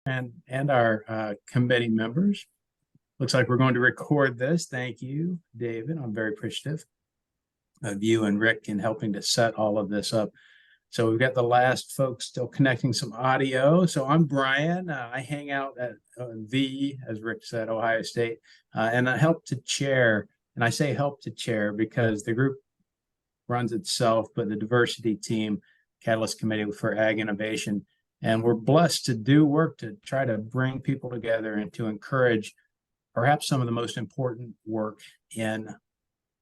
and our committee members. Looks like we're going to record this. Thank you, David. I'm very appreciative of you and Rick in helping to set all of this up. So we've got the last folks still connecting some audio. So I'm Brian. I hang out at as Rick said, Ohio State, and I help to chair. And I say help to chair because the group runs itself, but the diversity team, Catalyst Committee for agInnovation, and we're blessed to do work to try to bring people together and to encourage perhaps some of the most important work in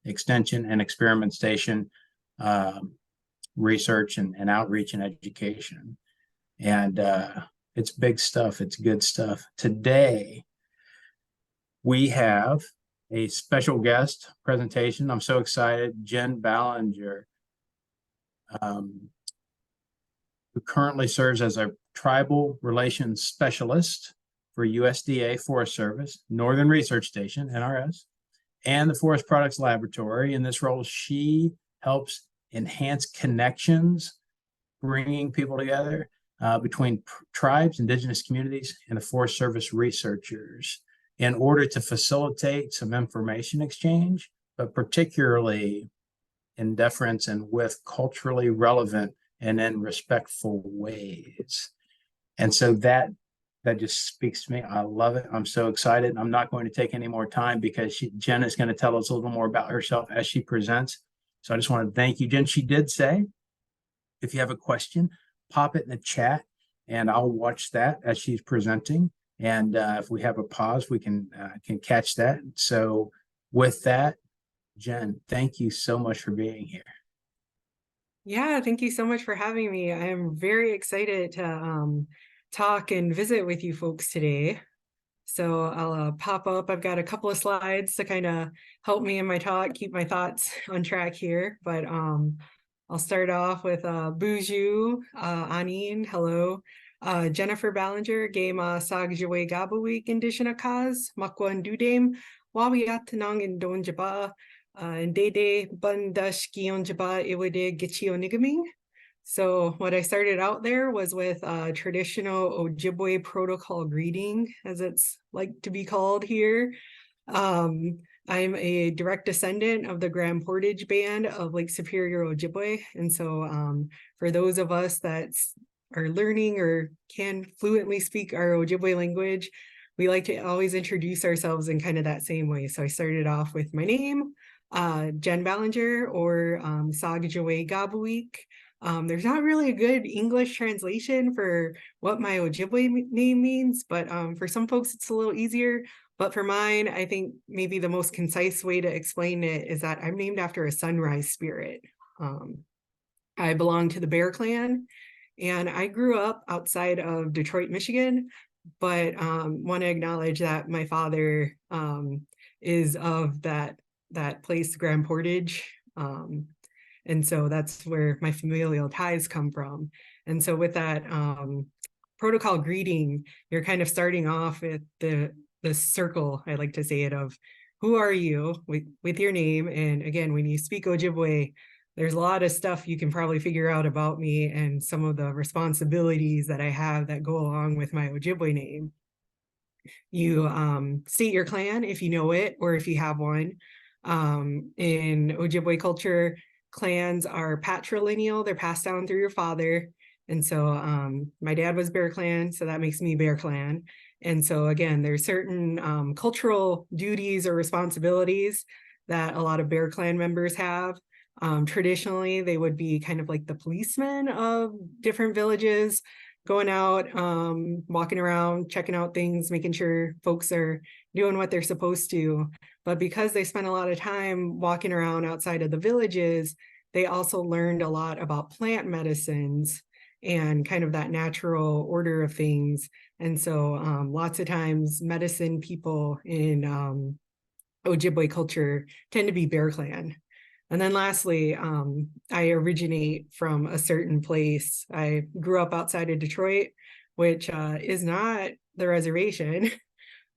extension and experimentation, research and outreach and education. And it's big stuff. It's good stuff. Today, we have a special guest presentation. I'm so excited. Jen Ballinger, who currently serves as a tribal relations specialist for USDA Forest Service, Northern Research Station, NRS, and the Forest Products Laboratory. In this role, she helps enhance connections, bringing people together between tribes, indigenous communities, and the Forest Service researchers in order to facilitate some information exchange, but particularly in deference and with culturally relevant and in respectful ways. And so that just speaks to me. I love it. I'm so excited. I'm not going to take any more time because Jen is going to tell us a little more about herself as she presents. So I just want to thank you, Jen. She did say, if you have a question, pop it in the chat and I'll watch that as she's presenting. And if we have a pause, we can catch that. So with that, Jen, thank you so much for being here. Yeah, thank you so much for having me. I'm very excited to talk and visit with you folks today. So I'll pop up. I've got a couple of slides to kind of help me in my talk, keep my thoughts on track here. But I'll start off with Buju, Anin, hello. Jennifer Ballinger, Gema Sagjawe Gabawik Indishina Kaz, Makwan Dudame, Wawiatanang in Donjaba, and Dede Bundash Gionjaba Iwade Gichio Nigaming. So what I started out there was with a traditional Ojibwe protocol greeting, as it's like to be called here. I'm a direct descendant of the Grand Portage Band of Lake Superior Ojibwe. And so for those of us that are learning or can fluently speak our Ojibwe language, we like to always introduce ourselves in kind of that same way. So I started off with my name, Jen Ballinger, or Sagjawe Gabuik. There's not really a good English translation for what my Ojibwe name means, but for some folks it's a little easier. But for mine, I think maybe the most concise way to explain it is that I'm named after a sunrise spirit. I belong to the Bear Clan, and I grew up outside of Detroit, Michigan, but want to acknowledge that my father is of that place, Grand Portage. And so that's where my familial ties come from. And so with that protocol greeting, you're kind of starting off at the circle, I like to say it, of who are you with your name. And again, when you speak Ojibwe, there's a lot of stuff you can probably figure out about me and some of the responsibilities that I have that go along with my Ojibwe name. You state your clan if you know it, or if you have one. In Ojibwe culture, clans are patrilineal. They're passed down through your father. And so my dad was Bear Clan, so that makes me Bear Clan. And so again, there's certain cultural duties or responsibilities that a lot of Bear Clan members have. Traditionally, they would be kind of like the policemen of different villages, going out, walking around, checking out things, making sure folks are doing what they're supposed to. But because they spent a lot of time walking around outside of the villages, they also learned a lot about plant medicines and kind of that natural order of things. And so lots of times medicine people in Ojibwe culture tend to be Bear Clan. And then lastly, I originate from a certain place. I grew up outside of Detroit, which is not the reservation.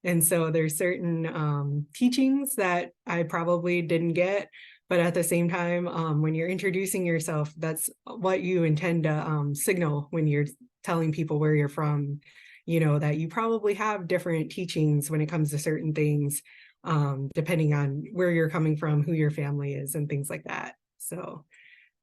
And so there's certain teachings that I probably didn't get. But at the same time, when you're introducing yourself, that's what you intend to signal when you're telling people where you're from. that you probably have different teachings when it comes to certain things, depending on where you're coming from, who your family is, and things like that. So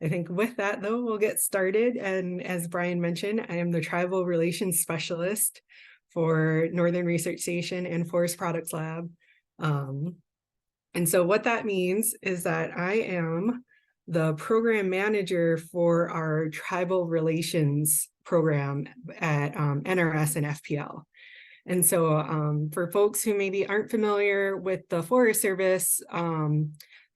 I think with that, though, we'll get started. And as Brian mentioned, I am the Tribal Relations Specialist for Northern Research Station and Forest Products Lab. And so what that means is that I am the program manager for our tribal relations program at NRS and FPL. And so for folks who maybe aren't familiar with the Forest Service,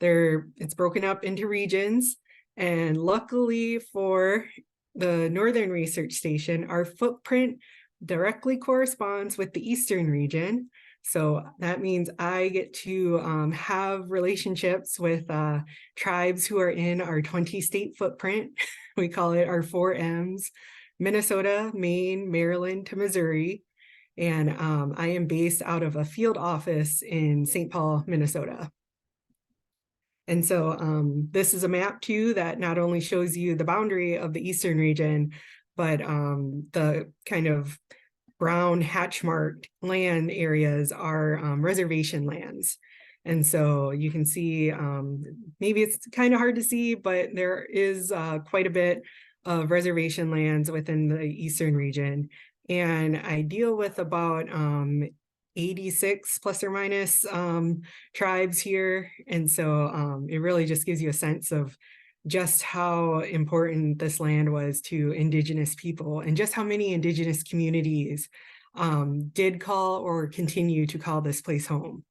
it's broken up into regions. And luckily for the Northern Research Station, our footprint directly corresponds with the Eastern region. So that means I get to have relationships with tribes who are in our 20-state footprint. We call it our 4Ms: Minnesota, Maine, Maryland to Missouri. And I am based out of a field office in St. Paul, Minnesota. And so this is a map too that not only shows you the boundary of the Eastern region, but the kind of brown hatch marked land areas are reservation lands. And so you can see, maybe it's kind of hard to see, but there is quite a bit of reservation lands within the Eastern region. And I deal with about 86 plus or minus tribes here. And so it really just gives you a sense of just how important this land was to Indigenous people and just how many Indigenous communities did call or continue to call this place home.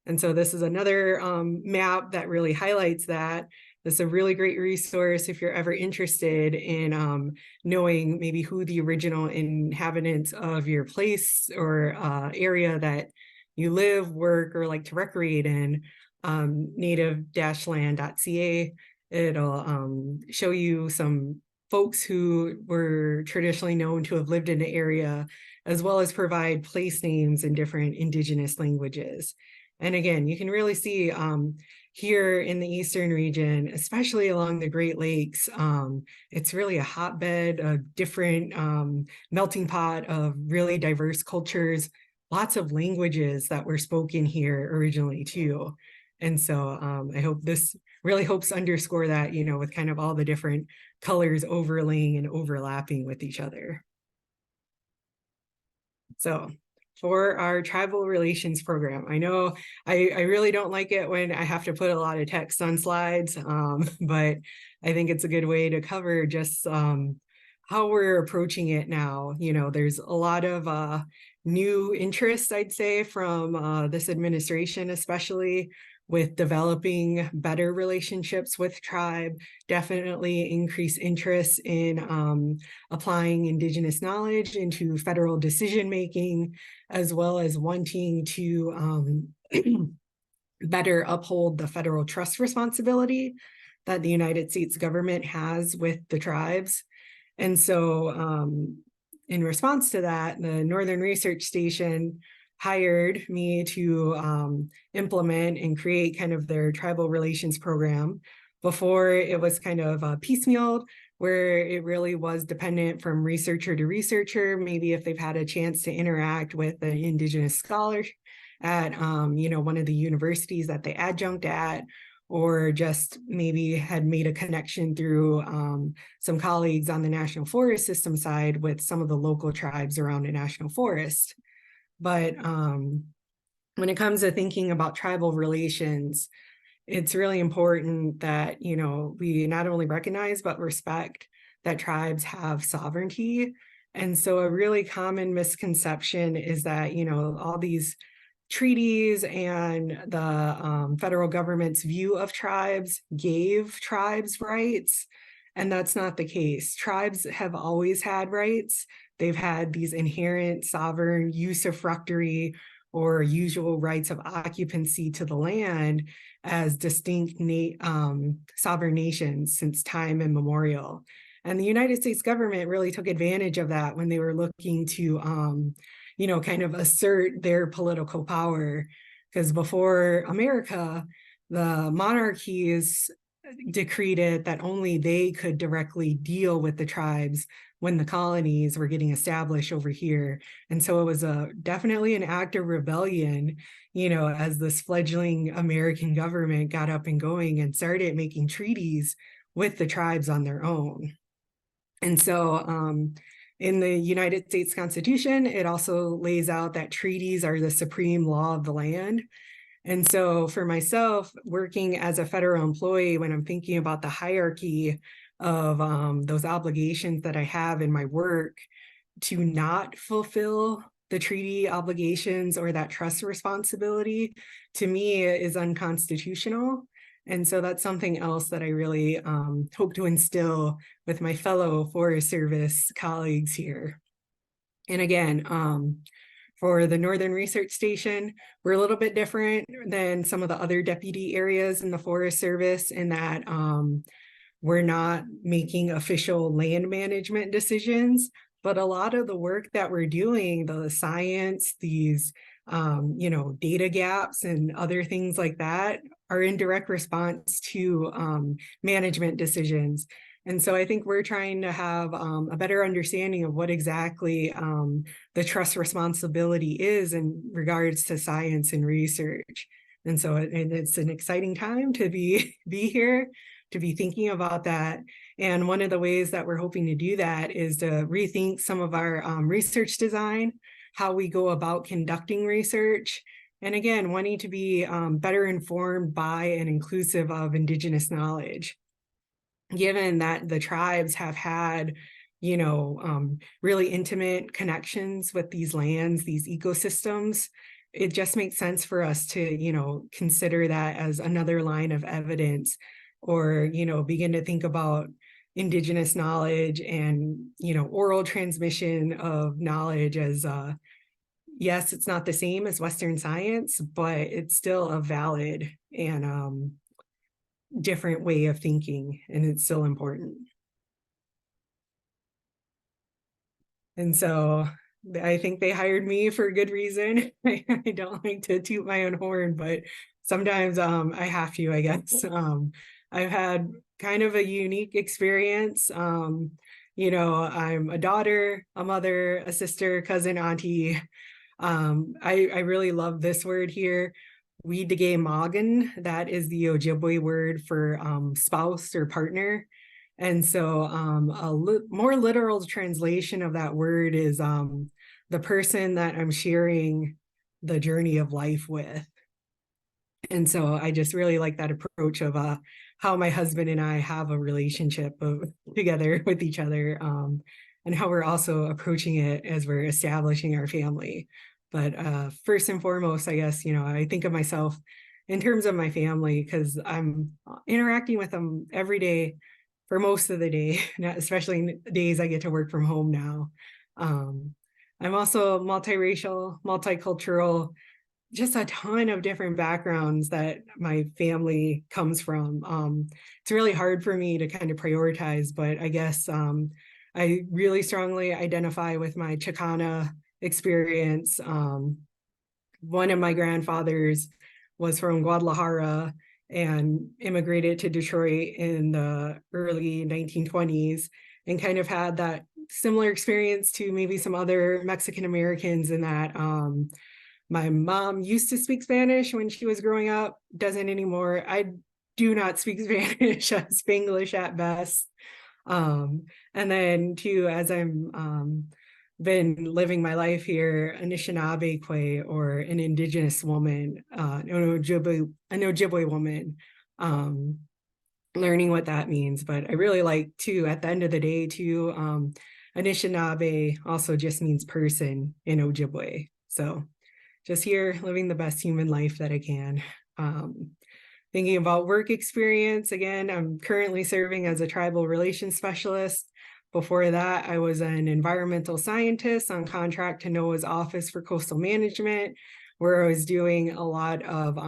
And so this is another map that really highlights that. This is a really great resource if you're ever interested in knowing maybe who the original inhabitants of your place or area that you live, work, or like to recreate in. Native-land.ca. It'll show you some folks who were traditionally known to have lived in the area, as well as provide place names in different Indigenous languages. And again, you can really see here in the Eastern region, especially along the Great Lakes, it's really a hotbed, a different melting pot of really diverse cultures, lots of languages that were spoken here originally too. And so I hope this really helps underscore that, with kind of all the different colors overlaying and overlapping with each other. So for our tribal relations program, I know I really don't like it when I have to put a lot of text on slides, but I think it's a good way to cover just how we're approaching it now. There's a lot of new interest, I'd say, from this administration, especially with developing better relationships with tribe, definitely increase interest in applying Indigenous knowledge into federal decision-making, as well as wanting to better uphold the federal trust responsibility that the United States government has with the tribes. And so in response to that, the Northern Research Station hired me to implement and create kind of their tribal relations program. Before, it was kind of piecemealed, where it really was dependent from researcher to researcher, maybe if they've had a chance to interact with an Indigenous scholar at one of the universities that they adjunct at, or just maybe had made a connection through some colleagues on the National Forest System side with some of the local tribes around the National Forest. But when it comes to thinking about tribal relations, it's really important that, we not only recognize, but respect that tribes have sovereignty. And so a really common misconception is that, all these treaties and the federal government's view of tribes gave tribes rights. And that's not the case. Tribes have always had rights. They've had these inherent sovereign usufructuary or usual rights of occupancy to the land as distinct sovereign nations since time immemorial. And the United States government really took advantage of that when they were looking to, kind of assert their political power. Because before America, the monarchies decreed it that only they could directly deal with the tribes when the colonies were getting established over here. And so it was definitely an act of rebellion, as this fledgling American government got up and going and started making treaties with the tribes on their own. And so in the United States Constitution, it also lays out that treaties are the supreme law of the land. And so for myself, working as a federal employee, when I'm thinking about the hierarchy of those obligations that I have in my work, to not fulfill the treaty obligations or that trust responsibility, to me is unconstitutional. And so that's something else that I really hope to instill with my fellow Forest Service colleagues here. And again, for the Northern Research Station, we're a little bit different than some of the other deputy areas in the Forest Service in that we're not making official land management decisions, but a lot of the work that we're doing, the science, these data gaps and other things like that are in direct response to management decisions. And so I think we're trying to have a better understanding of what exactly the trust responsibility is in regards to science and research. And so it's an exciting time to be here, to be thinking about that. And one of the ways that we're hoping to do that is to rethink some of our research design, how we go about conducting research, and again, wanting to be better informed by and inclusive of Indigenous knowledge. Given that the tribes have had, really intimate connections with these lands, these ecosystems, it just makes sense for us to, consider that as another line of evidence, or, begin to think about Indigenous knowledge and, oral transmission of knowledge as, yes, it's not the same as Western science, but it's still a valid and different way of thinking, and it's still important. And so I think they hired me for a good reason. I don't like to toot my own horn, but sometimes I have to, I guess. I've had kind of a unique experience. I'm a daughter, a mother, a sister, cousin, auntie. I really love this word here. Weedige Magan, that is the Ojibwe word for spouse or partner. And so more literal translation of that word is the person that I'm sharing the journey of life with. And so I just really like that approach of how my husband and I have a relationship together with each other, and how we're also approaching it as we're establishing our family. But first and foremost, I guess, I think of myself in terms of my family, because I'm interacting with them every day for most of the day, especially days I get to work from home now. I'm also multiracial, multicultural, just a ton of different backgrounds that my family comes from. It's really hard for me to kind of prioritize, but I guess I really strongly identify with my Chicana experience. One of my grandfathers was from Guadalajara and immigrated to Detroit in the early 1920s, and kind of had that similar experience to maybe some other Mexican Americans, in that my mom used to speak Spanish when she was growing up, doesn't anymore. I do not speak Spanish, Spanglish at best. And then too, as I'm been living my life here, Anishinaabe Kwe, or an Indigenous woman, an Ojibwe woman, learning what that means. But I really like to, at the end of the day too, Anishinaabe also just means person in Ojibwe. So just here living the best human life that I can. Thinking about work experience, again, I'm currently serving as a tribal relations specialist. Before that, I was an environmental scientist on contract to NOAA's Office for Coastal Management, where I was doing a lot of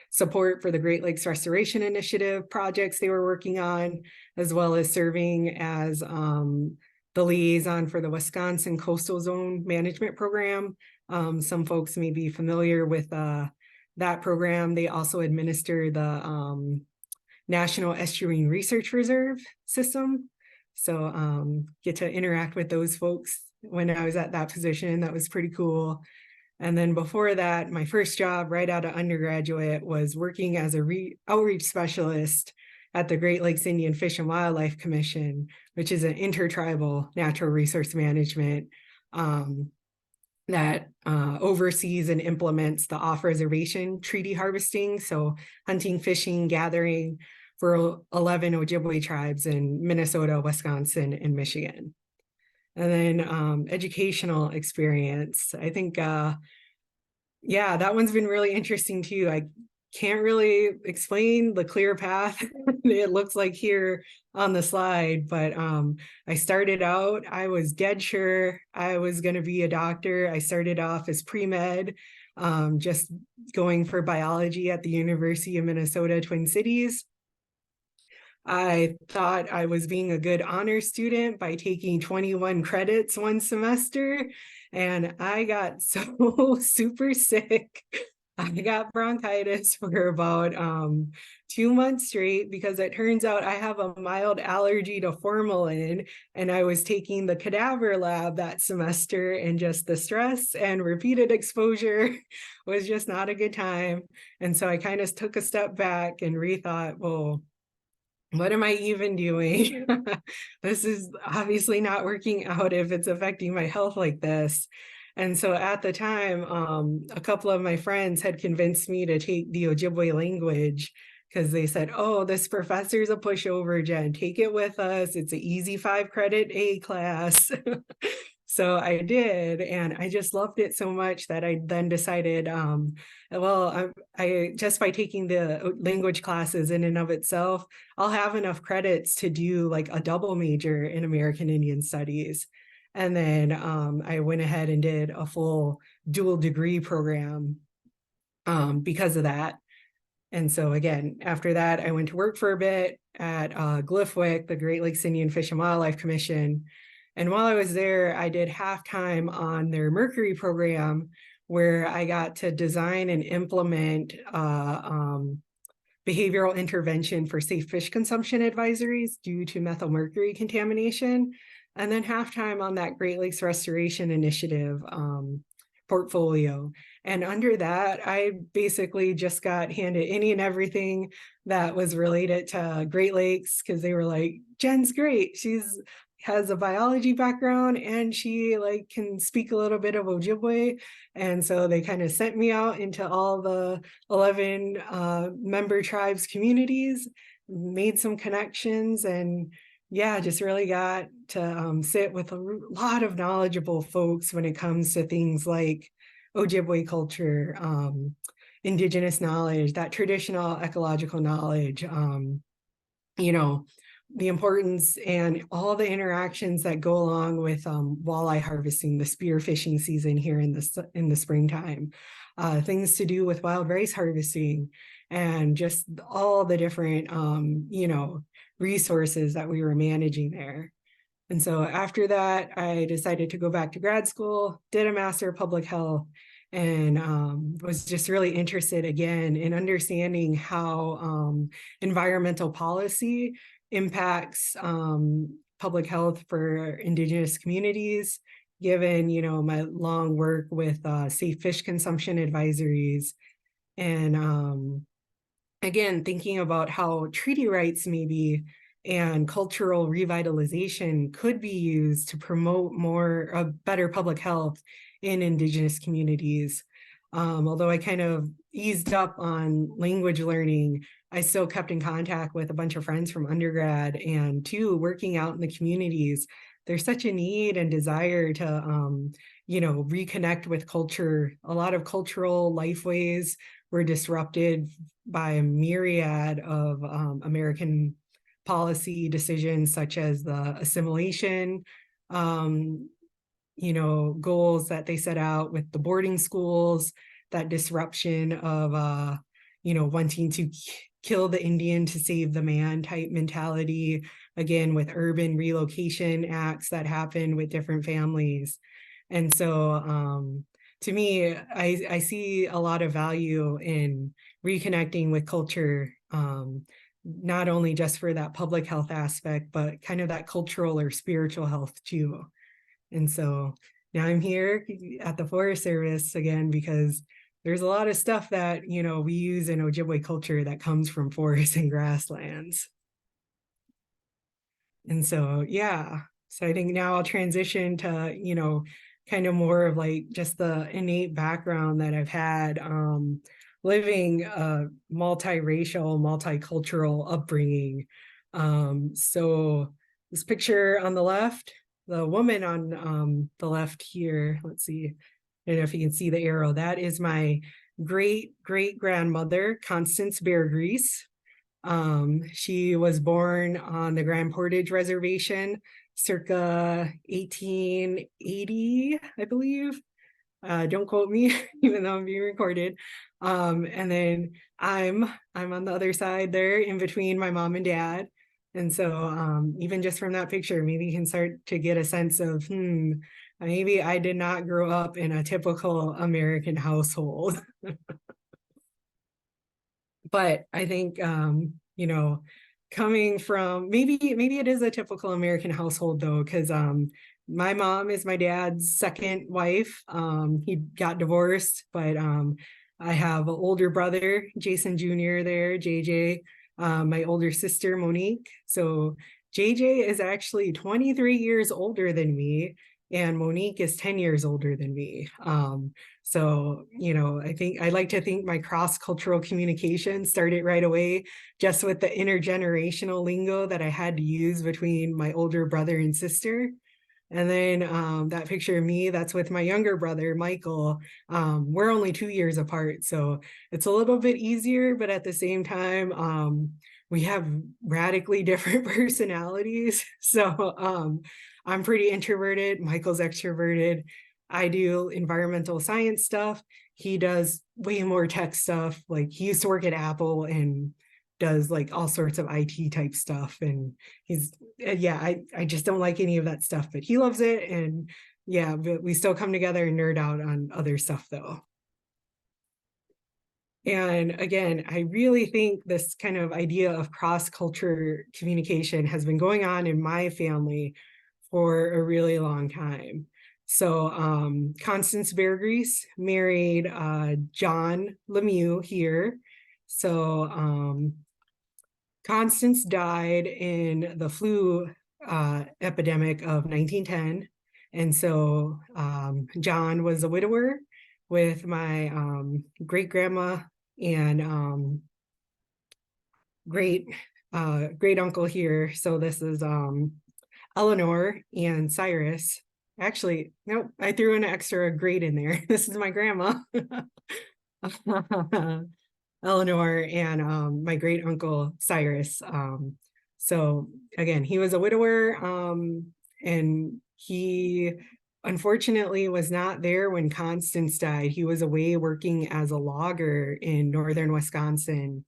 support for the Great Lakes Restoration Initiative projects they were working on, as well as serving as the liaison for the Wisconsin Coastal Zone Management Program. Some folks may be familiar with that program. They also administer the National Estuarine Research Reserve system. So get to interact with those folks when I was at that position. That was pretty cool. And then before that, my first job right out of undergraduate was working as a outreach specialist at the Great Lakes Indian Fish and Wildlife Commission, which is an intertribal natural resource management that oversees and implements the off-reservation treaty harvesting, so hunting, fishing, gathering for 11 Ojibwe tribes in Minnesota, Wisconsin, and Michigan. And then educational experience, I think, yeah, that one's been really interesting too. I can't really explain the clear path it looks like here on the slide, but I started out, I was dead sure I was going to be a doctor. I started off as pre-med, just going for biology at the University of Minnesota, Twin Cities. I thought I was being a good honor student by taking 21 credits one semester, and I got so super sick. I got bronchitis for about 2 months straight because it turns out I have a mild allergy to formalin, and I was taking the cadaver lab that semester, and just the stress and repeated exposure was just not a good time. And so I kind of took a step back and rethought, well, what am I even doing? This is obviously not working out if it's affecting my health like this. And so at the time, a couple of my friends had convinced me to take the Ojibwe language because they said, oh, this professor's a pushover, Jen, take it with us. It's an easy 5-credit A class. So I did, and I just loved it so much that I then decided, well, I just by taking the language classes in and of itself, I'll have enough credits to do like a double major in American Indian Studies. And then I went ahead and did a full dual degree program because of that. And so again, after that, I went to work for a bit at GLFWC, the Great Lakes Indian Fish and Wildlife Commission. And while I was there, I did half-time on their Mercury program, where I got to design and implement behavioral intervention for safe fish consumption advisories due to methyl mercury contamination. And then half-time on that Great Lakes Restoration Initiative portfolio. And under that, I basically just got handed any and everything that was related to Great Lakes, because they were like, Jen's great. She's has a biology background and she like can speak a little bit of Ojibwe. And so they kind of sent me out into all the 11 member tribes communities, made some connections, and yeah, just really got to sit with a lot of knowledgeable folks when it comes to things like Ojibwe culture, indigenous knowledge, that traditional ecological knowledge, you know, the importance and all the interactions that go along with walleye harvesting, the spear fishing season here in the springtime, things to do with wild rice harvesting, and just all the different you know, resources that we were managing there. And so after that, I decided to go back to grad school, did a Master of Public Health, and was just really interested again in understanding how environmental policy impacts public health for Indigenous communities, given, you know, my long work with safe fish consumption advisories. And again, thinking about how treaty rights maybe and cultural revitalization could be used to promote better public health in Indigenous communities. Although I kind of eased up on language learning, I still kept in contact with a bunch of friends from undergrad, and too, working out in the communities. There's such a need and desire to, you know, reconnect with culture. A lot of cultural lifeways were disrupted by a myriad of American policy decisions, such as the assimilation, you know, goals that they set out with the boarding schools, that disruption of, you know, wanting to kill the Indian to save the man type mentality, again, with urban relocation acts that happen with different families. And so to me, I see a lot of value in reconnecting with culture not only just for that public health aspect, but kind of that cultural or spiritual health too. And so now I'm here at the Forest Service again, because there's a lot of stuff that, you know, we use in Ojibwe culture that comes from forests and grasslands. And so, yeah, so I think now I'll transition to, you know, kind of more of like just the innate background that I've had living a multiracial, multicultural upbringing. So this picture on the left, the woman on the left here, let's see, I don't know if you can see the arrow, that is my great-great-grandmother, Constance Bear Grease. She was born on the Grand Portage Reservation circa 1880, I believe. Don't quote me, even though I'm being recorded. And then I'm on the other side there in between my mom and dad. And so even just from that picture, maybe you can start to get a sense of, maybe I did not grow up in a typical American household. But I think you know, coming from maybe it is a typical American household though, because my mom is my dad's second wife. He got divorced, but I have an older brother, Jason Jr. there, JJ, my older sister, Monique. So JJ is actually 23 years older than me, and Monique is 10 years older than me. So, you know, I like to think my cross-cultural communication started right away, just with the intergenerational lingo that I had to use between my older brother and sister. And then that picture of me, that's with my younger brother, Michael. We're only 2 years apart, so it's a little bit easier, but at the same time, we have radically different personalities. So I'm pretty introverted, Michael's extroverted. I do environmental science stuff. He does way more tech stuff. Like he used to work at Apple and does like all sorts of IT type stuff. And he's, yeah, I just don't like any of that stuff, but he loves it. And yeah, but we still come together and nerd out on other stuff though. And again, I really think this kind of idea of cross-culture communication has been going on in my family for a really long time. So Constance Bear Grease married John Lemieux here. So Constance died in the flu epidemic of 1910. And so John was a widower with my great grandma and great great uncle here. So this is Eleanor and Cyrus. Actually, nope, I threw an extra great in there. This is my grandma. Eleanor and my great uncle Cyrus. So again, he was a widower and he unfortunately was not there when Constance died. He was away working as a logger in northern Wisconsin,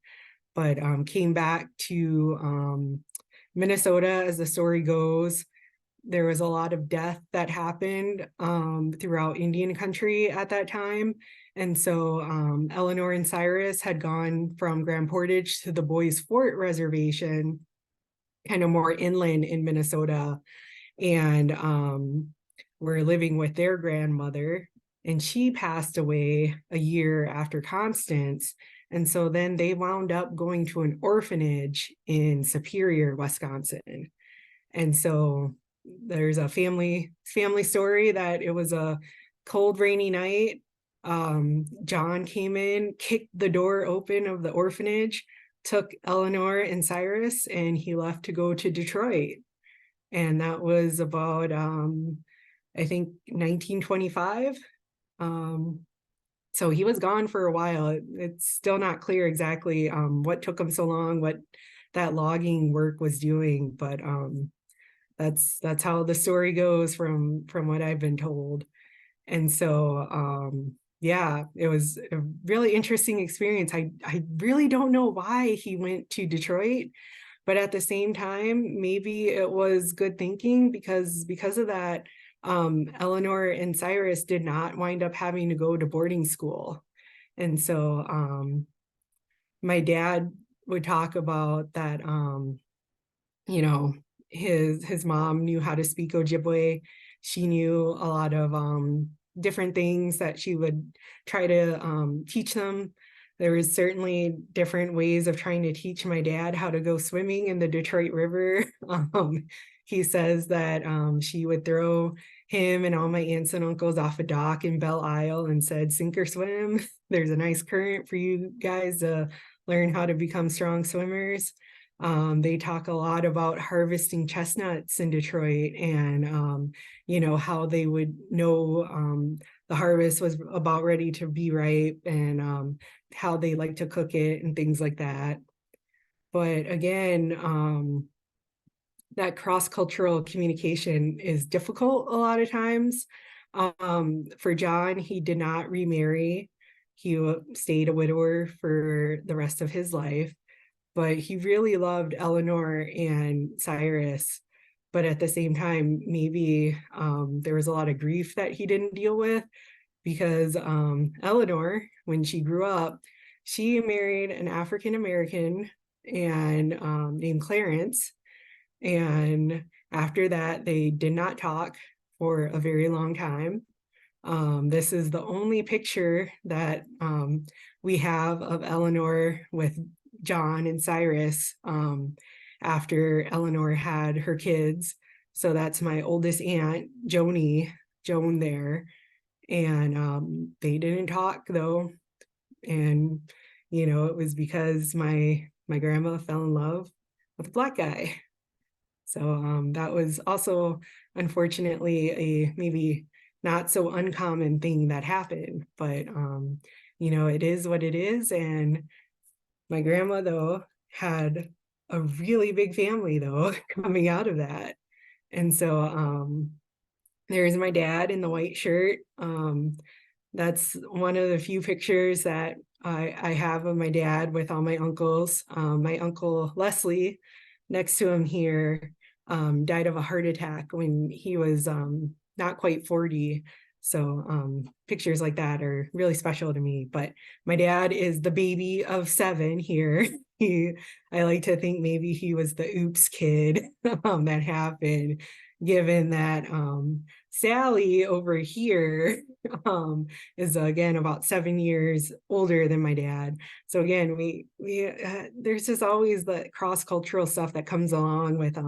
but came back to Minnesota, as the story goes. There was a lot of death that happened throughout Indian country at that time. And so Eleanor and Cyrus had gone from Grand Portage to the Boys Fort Reservation, kind of more inland in Minnesota, and were living with their grandmother. And she passed away a year after Constance. And so then they wound up going to an orphanage in Superior, Wisconsin. And so there's a family story that it was a cold, rainy night. John came in, kicked the door open of the orphanage, took Eleanor and Cyrus, and he left to go to Detroit. And that was about, I think, 1925. So he was gone for a while. It's still not clear exactly what took him so long, what that logging work was doing, but that's how the story goes from what I've been told. And so yeah, it was a really interesting experience. I really don't know why he went to Detroit, but at the same time, maybe it was good thinking because of that, Eleanor and Cyrus did not wind up having to go to boarding school. And so my dad would talk about that, you know, his mom knew how to speak Ojibwe. She knew a lot of different things that she would try to teach them. There was certainly different ways of trying to teach my dad how to go swimming in the Detroit River. He says that she would throw him and all my aunts and uncles off a dock in Belle Isle and said, sink or swim. There's a nice current for you guys to learn how to become strong swimmers. They talk a lot about harvesting chestnuts in Detroit and, you know, how they would know the harvest was about ready to be ripe and how they like to cook it and things like that. But again, that cross-cultural communication is difficult a lot of times. For John, he did not remarry. He stayed a widower for the rest of his life, but he really loved Eleanor and Cyrus. But at the same time, maybe there was a lot of grief that he didn't deal with because Eleanor, when she grew up, she married an African American and named Clarence. And after that, they did not talk for a very long time. This is the only picture that we have of Eleanor with John and Cyrus after Eleanor had her kids. So that's my oldest aunt, Joan there. And they didn't talk though. And, you know, it was because my grandma fell in love with a Black guy. So that was also, unfortunately, a maybe not so uncommon thing that happened, but you know, it is what it is. And my grandma, though, had a really big family, though, coming out of that. And so there's my dad in the white shirt. That's one of the few pictures that I have of my dad with all my uncles. My uncle Leslie, next to him here, died of a heart attack when he was not quite 40. So pictures like that are really special to me. But my dad is the baby of 7 here. I like to think maybe he was the oops kid that happened, given that Sally over here is again about 7 years older than my dad. So again, we there's just always the cross-cultural stuff that comes along with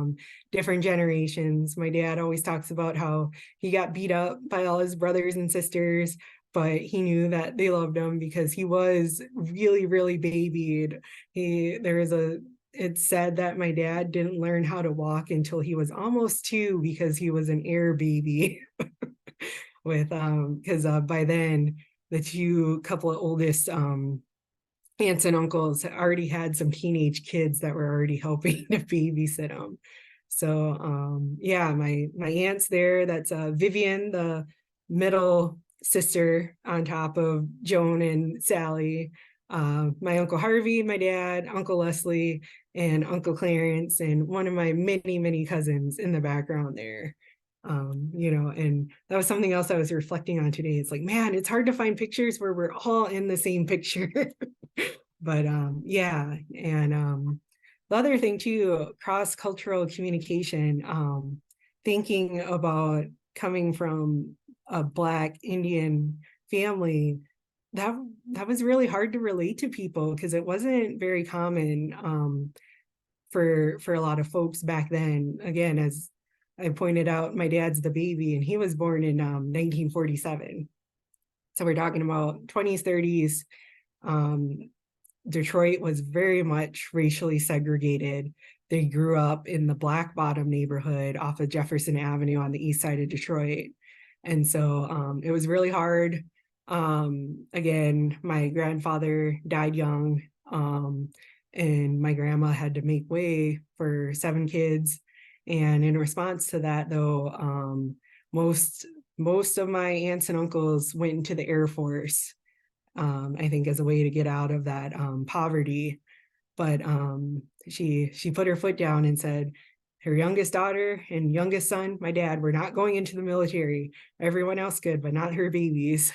different generations. My dad always talks about how he got beat up by all his brothers and sisters, but he knew that they loved him because he was really, really babied. It's said that my dad didn't learn how to walk until he was almost 2 because he was an air baby. With because by then the couple of oldest aunts and uncles already had some teenage kids that were already helping to babysit them. So yeah, my aunts there, that's Vivian, the middle sister on top of Joan and Sally, my Uncle Harvey, my dad, Uncle Leslie, and Uncle Clarence, and one of my many cousins in the background there. You know, and that was something else I was reflecting on today. It's like, man, it's hard to find pictures where we're all in the same picture. But yeah, and the other thing too, cross-cultural communication, thinking about coming from a Black Indian family, that was really hard to relate to people because it wasn't very common for a lot of folks back then. Again, as I pointed out, my dad's the baby and he was born in 1947. So we're talking about 20s, 30s. Detroit was very much racially segregated. They grew up in the Black Bottom neighborhood off of Jefferson Avenue on the east side of Detroit. And so it was really hard. Again, my grandfather died young, and my grandma had to make way for 7 kids. And in response to that, though, most of my aunts and uncles went into the Air Force, I think as a way to get out of that poverty. But she put her foot down and said, her youngest daughter and youngest son, my dad, were not going into the military. Everyone else good, but not her babies.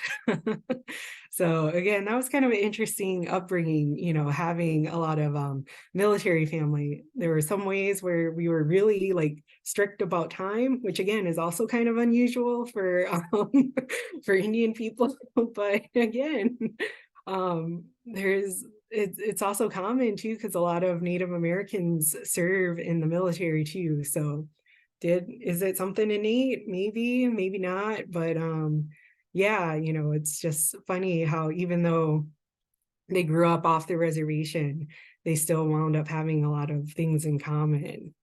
So again, that was kind of an interesting upbringing, having a lot of military family. There were some ways where we were really like strict about time, which again is also kind of unusual for for Indian people. But again, it's also common too, because a lot of Native Americans serve in the military too. So is it something innate? Maybe, maybe not. But yeah, it's just funny how even though they grew up off the reservation, they still wound up having a lot of things in common.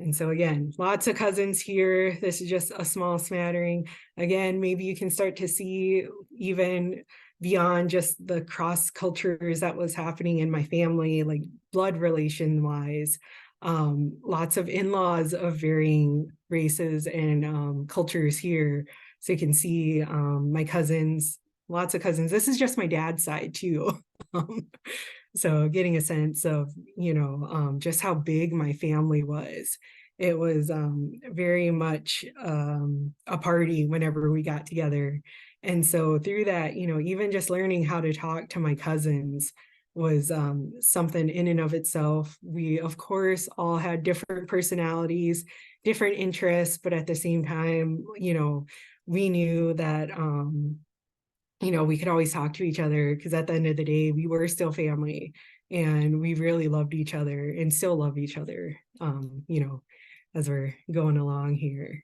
And so again, lots of cousins here. This is just a small smattering. Again, maybe you can start to see even beyond just the cross cultures that was happening in my family, like blood relation wise. Lots of in-laws of varying races and cultures here. So you can see my cousins, lots of cousins. This is just my dad's side too. So getting a sense of, just how big my family was. It was very much a party whenever we got together. And so through that, even just learning how to talk to my cousins was something in and of itself. We, of course, all had different personalities, different interests, but at the same time, we knew that we could always talk to each other, because at the end of the day, we were still family and we really loved each other and still love each other, as we're going along here.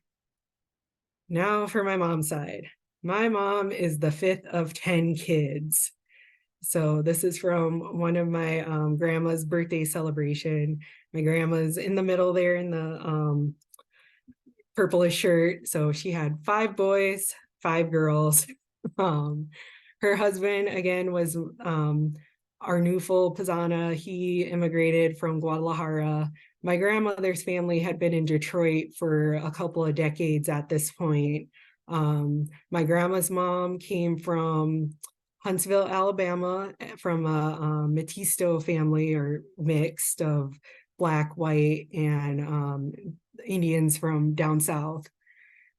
Now for my mom's side. My mom is the fifth of 10 kids. So this is from one of my grandma's birthday celebration. My grandma's in the middle there in the purplish shirt. So she had 5 boys, 5 girls. Her husband again was Arnulfo Pazana. He immigrated from Guadalajara. My grandmother's family had been in Detroit for a couple of decades at this point. My grandma's mom came from Huntsville, Alabama, from a Mestizo family, or mixed of Black, white, and Indians from down south.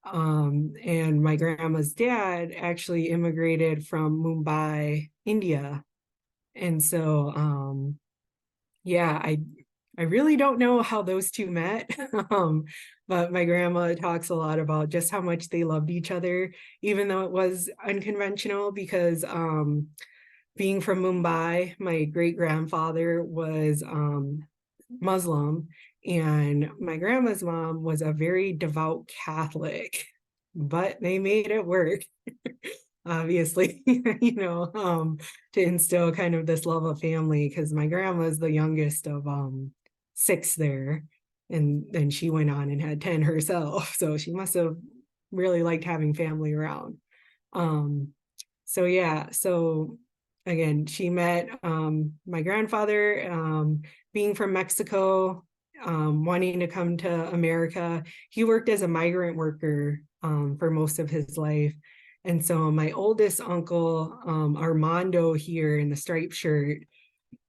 And my grandma's dad actually immigrated from Mumbai, India. And so, yeah, I really don't know how those two met. But my grandma talks a lot about just how much they loved each other, even though it was unconventional, because being from Mumbai, my great grandfather was Muslim, and my grandma's mom was a very devout Catholic, but they made it work. Obviously, to instill kind of this love of family, because my grandma's the youngest of 6 there, and then she went on and had 10 herself, so she must have really liked having family around. So yeah, so again, she met my grandfather, being from Mexico, wanting to come to America. He worked as a migrant worker for most of his life. And so my oldest uncle, Armando here in the striped shirt,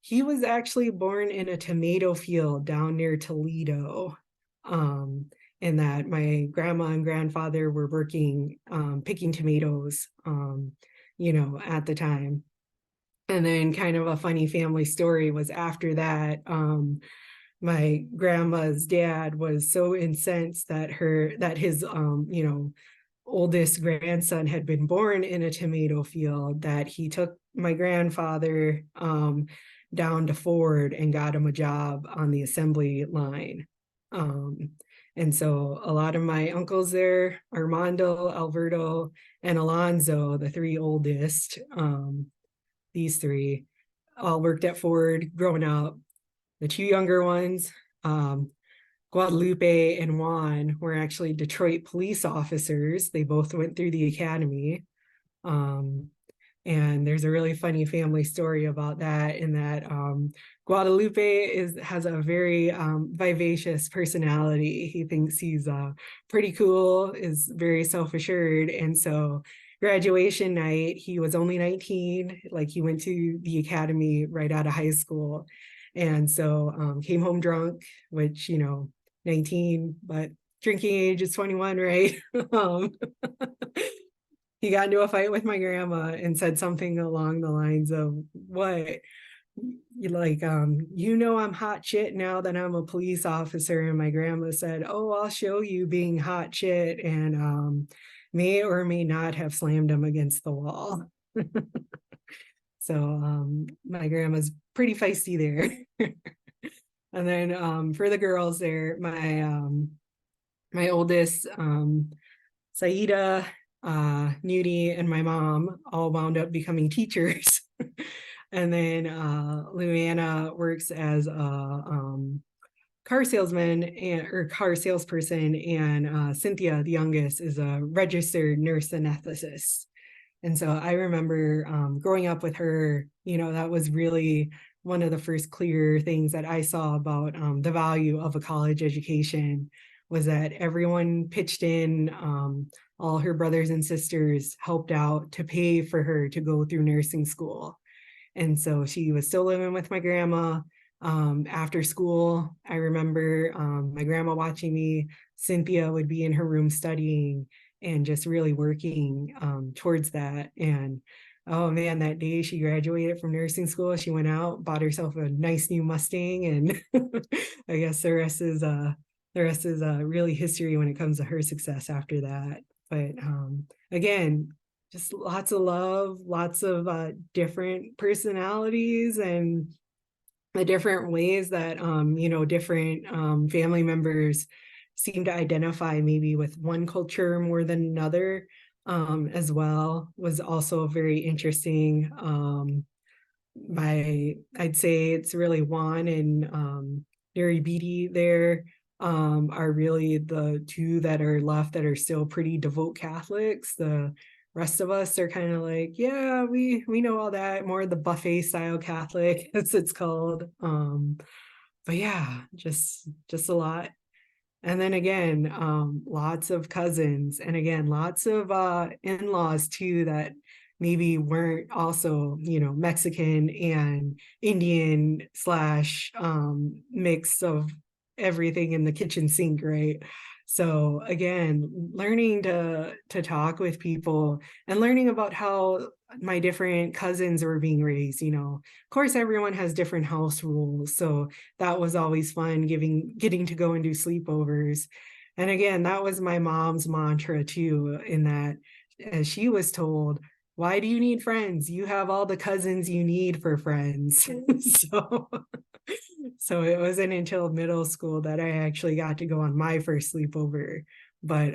he was actually born in a tomato field down near Toledo. And that my grandma and grandfather were working, picking tomatoes, at the time. And then kind of a funny family story was after that, my grandma's dad was so incensed that his oldest grandson had been born in a tomato field, that he took my grandfather down to Ford and got him a job on the assembly line. And so a lot of my uncles there, Armando, Alberto, and Alonzo, the 3 oldest, these 3 all worked at Ford growing up. The 2 younger ones, Guadalupe and Juan, were actually Detroit police officers. They both went through the academy. And there's a really funny family story about that, in that Guadalupe has a very vivacious personality. He thinks he's pretty cool, is very self-assured. And so graduation night, he was only 19, like he went to the academy right out of high school. And so came home drunk, which, 19, but drinking age is 21, right? um, he got into a fight with my grandma and said something along the lines of, what, I'm hot shit now that I'm a police officer. And my grandma said, oh, I'll show you being hot shit, and may or may not have slammed him against the wall. So my grandma's pretty feisty there. And then for the girls there, my oldest, Saida, Nudie, and my mom all wound up becoming teachers. And then Luana works as a car salesman or car salesperson, and Cynthia, the youngest, is a registered nurse anesthetist. And so I remember growing up with her, that was really one of the first clear things that I saw about the value of a college education, was that everyone pitched in, all her brothers and sisters helped out to pay for her to go through nursing school. And so she was still living with my grandma. After school, I remember my grandma watching me. Cynthia would be in her room studying and just really working towards that. And oh man, that day she graduated from nursing school, she went out, bought herself a nice new Mustang, and I guess the rest is really history when it comes to her success after that. But again, just lots of love, lots of different personalities, and the different ways that different family members seem to identify maybe with one culture more than another, as well, was also very interesting. I'd say it's really Juan and Neri Beatty there are really the two that are left that are still pretty devout Catholics. The rest of us are kind of like, yeah, we know all that, more the buffet style Catholic, as it's called. But yeah, just a lot. And then again, lots of cousins, and again, lots of in-laws too that maybe weren't also, Mexican and Indian slash mix of everything in the kitchen sink, right? So again, learning to talk with people and learning about how my different cousins were being raised. Of course, everyone has different house rules, so that was always fun, getting to go and do sleepovers. And again, that was my mom's mantra too, in that, as she was told, why do you need friends? You have all the cousins you need for friends. So it wasn't until middle school that I actually got to go on my first sleepover. But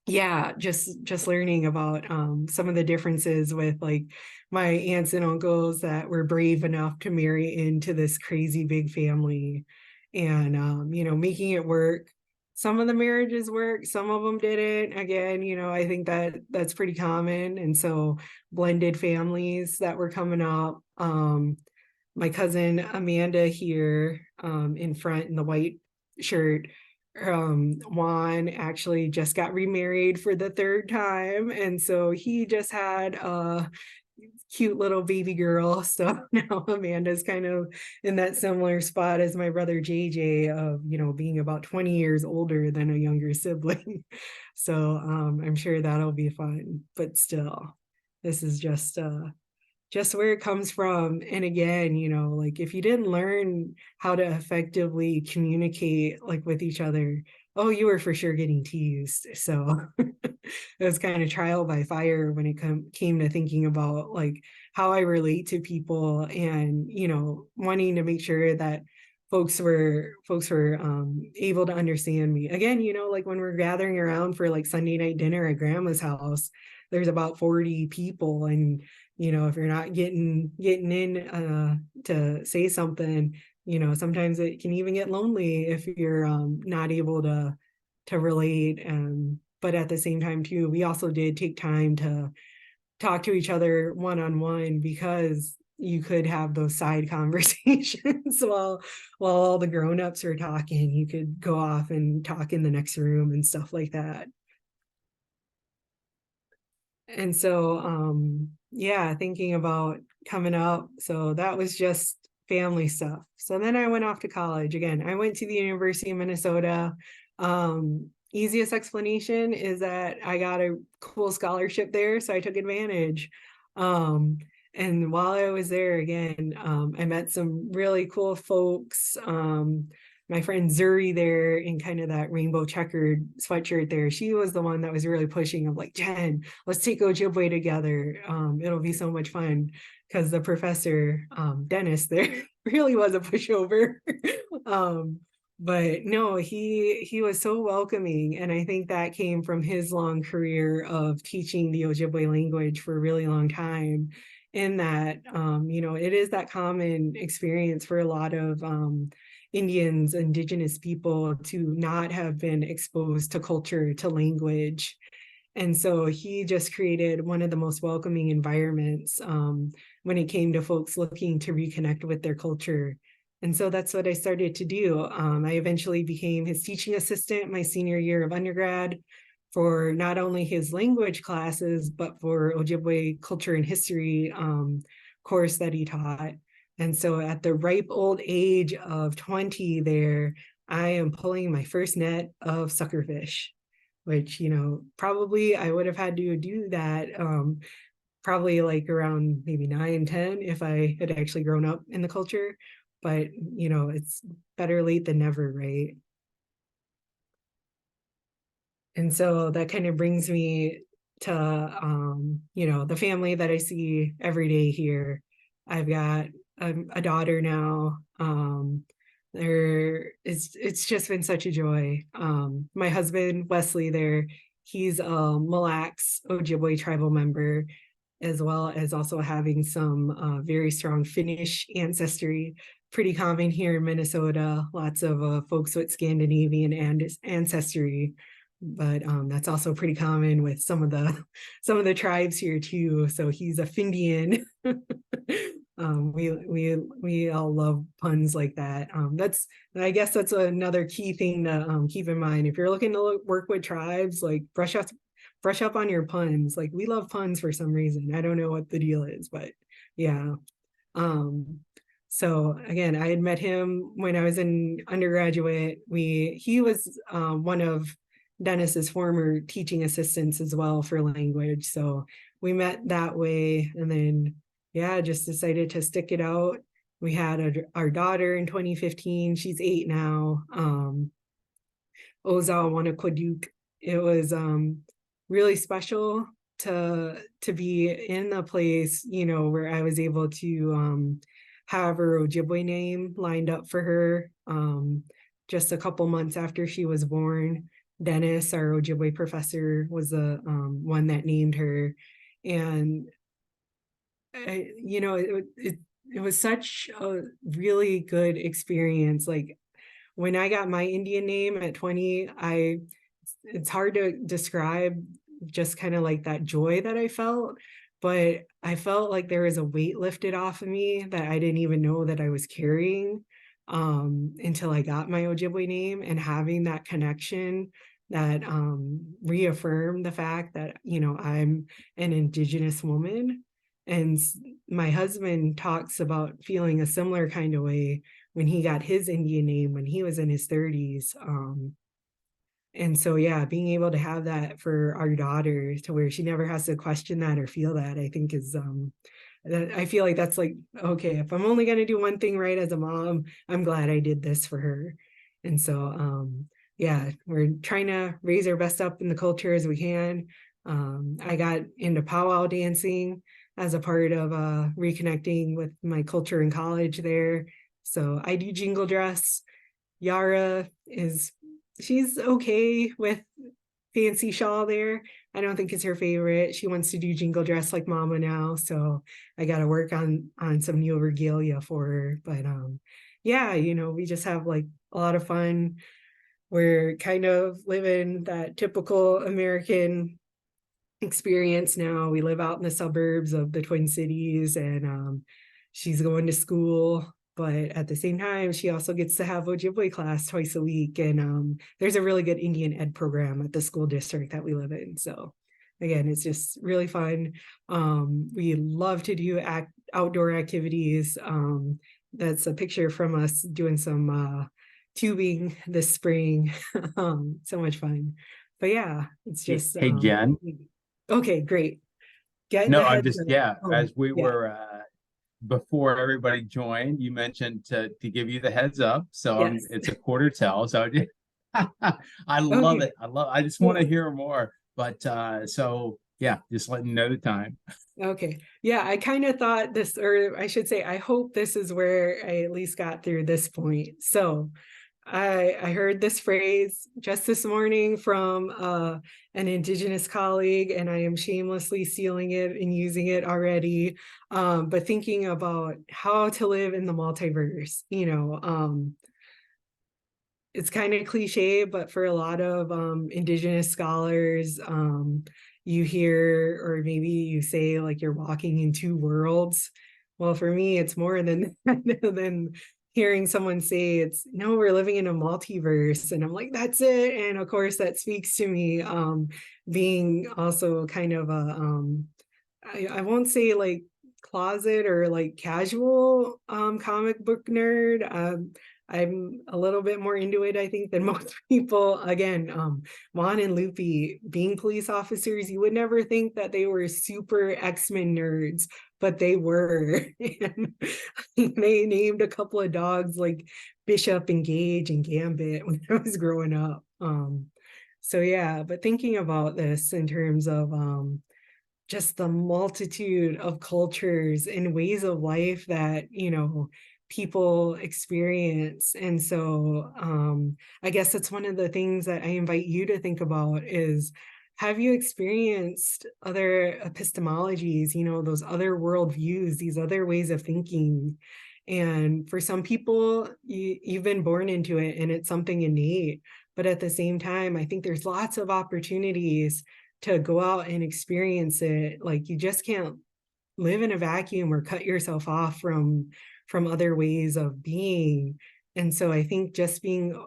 yeah, just learning about some of the differences with like my aunts and uncles that were brave enough to marry into this crazy big family, and making it work. Some of the marriages worked, some of them didn't. Again, I think that's pretty common. And so blended families that were coming up. My cousin Amanda here in front in the white shirt, Juan actually just got remarried for the third time, and so he just had a cute little baby girl. So now Amanda's kind of in that similar spot as my brother JJ of being about 20 years older than a younger sibling. So I'm sure that'll be fun, but still, this is just where it comes from. And again, like if you didn't learn how to effectively communicate like with each other, oh, you were for sure getting teased. So it was kind of trial by fire when it came to thinking about like how I relate to people, and wanting to make sure that folks were able to understand me. Again, like when we're gathering around for like Sunday night dinner at grandma's house, there's about 40 people, and if you're not getting in to say something, sometimes it can even get lonely if you're not able to relate. But at the same time too, we also did take time to talk to each other one-on-one, because you could have those side conversations while all the grown-ups are talking. You could go off and talk in the next room and stuff like that. And so yeah, thinking about coming up, so that was just family stuff. So then I went off to college again. I went to the University of Minnesota. Easiest explanation is that I got a cool scholarship there, so I took advantage. And while I was there again, I met some really cool folks. My friend Zuri there in kind of that rainbow checkered sweatshirt there, she was the one that was really pushing of like, Jen, let's take Ojibwe together. It'll be so much fun, because the professor, Dennis there, really was a pushover. But no, he was so welcoming, and I think that came from his long career of teaching the Ojibwe language for a really long time. In that, it is that common experience for a lot of Indians, indigenous people, to not have been exposed to culture, to language. And so he just created one of the most welcoming environments when it came to folks looking to reconnect with their culture. And so that's what I started to do. I eventually became his teaching assistant my senior year of undergrad for not only his language classes, but for Ojibwe culture and history course that he taught. And so at the ripe old age of 20 there, I am pulling my first net of suckerfish, which, probably I would have had to do that probably like around maybe 9, 10 if I had actually grown up in the culture. But, it's better late than never, right? And so that kind of brings me to, the family that I see every day here. I've got a daughter now. It's just been such a joy. My husband, Wesley there, he's a Mille Lacs Ojibwe tribal member, as well as also having some very strong Finnish ancestry, pretty common here in Minnesota. Lots of folks with Scandinavian ancestry, but that's also pretty common with some of the tribes here too. So he's a Findian. We all love puns like that. I guess that's another key thing to keep in mind. If you're looking to work with tribes, like brush up on your puns. Like, we love puns for some reason. I don't know what the deal is, but yeah. So again, I had met him when I was in undergraduate. He was one of Dennis's former teaching assistants as well for language. So we met that way, and then just decided to stick it out. We had our daughter in 2015. She's 8 now. Oza Wanakwaduk. It was really special to be in a place, where I was able to have her Ojibwe name lined up for her. Just a couple months after she was born, Dennis, our Ojibwe professor, was the one that named her. And it was such a really good experience. Like, when I got my Indian name at 20, it's hard to describe just kind of like that joy that I felt, but I felt like there was a weight lifted off of me that I didn't even know that I was carrying until I got my Ojibwe name, and having that connection that reaffirmed the fact that, I'm an Indigenous woman. And my husband talks about feeling a similar kind of way when he got his Indian name when he was in his 30s. And so, being able to have that for our daughter, to where she never has to question that or feel that, I think is, I feel like that's like, okay, if I'm only going to do one thing right as a mom, I'm glad I did this for her. And so, we're trying to raise our best up in the culture as we can. I got into powwow dancing as a part of reconnecting with my culture in college there. So I do jingle dress. Yara she's okay with fancy shawl there. I don't think it's her favorite. She wants to do jingle dress like mama now. So I got to work on some new regalia for her. But we just have like a lot of fun. We're kind of living that typical American experience now. We live out in the suburbs of the Twin Cities, and she's going to school, but at the same time, she also gets to have Ojibwe class twice a week. And there's a really good Indian ed program at the school district that we live in. So again, it's just really fun. We love to do outdoor activities. that's a picture from us doing some tubing this spring. So much fun. But yeah, it's just Hey, Jen. okay, great. Getting No, the I'm heads just, up. yeah, Oh, as we yeah. were, before everybody joined, you mentioned to give you the heads up. So Yes. it's a quarter till. So I love Okay. it. I just want Yeah. to hear more. But so yeah, just letting you know the time. Okay. Yeah, I kind of thought this, or I should say, I hope this is where I at least got through this point. So I heard this phrase just this morning from an Indigenous colleague, and I am shamelessly stealing it and using it already. But thinking about how to live in the multiverse, it's kind of cliche, but for a lot of Indigenous scholars, you hear, or maybe you say, like, you're walking in two worlds. Well, for me, it's more than than hearing someone say it's no, we're living in a multiverse. And I'm like, that's it. And of course, that speaks to me, being also kind of a I won't say like closet or like casual comic book nerd. I'm a little bit more into it, I think, than most people. Again, Juan and Lupi being police officers, you would never think that they were super X-Men nerds, but they were. And they named a couple of dogs like Bishop and Gage and Gambit when I was growing up. So yeah, but thinking about this in terms of just the multitude of cultures and ways of life that people experience. And so I guess that's one of the things that I invite you to think about is, have you experienced other epistemologies, those other worldviews, these other ways of thinking? And for some people, you've been born into it and it's something innate. But at the same time, I think there's lots of opportunities to go out and experience it. Like, you just can't live in a vacuum or cut yourself off from other ways of being. And so I think just being,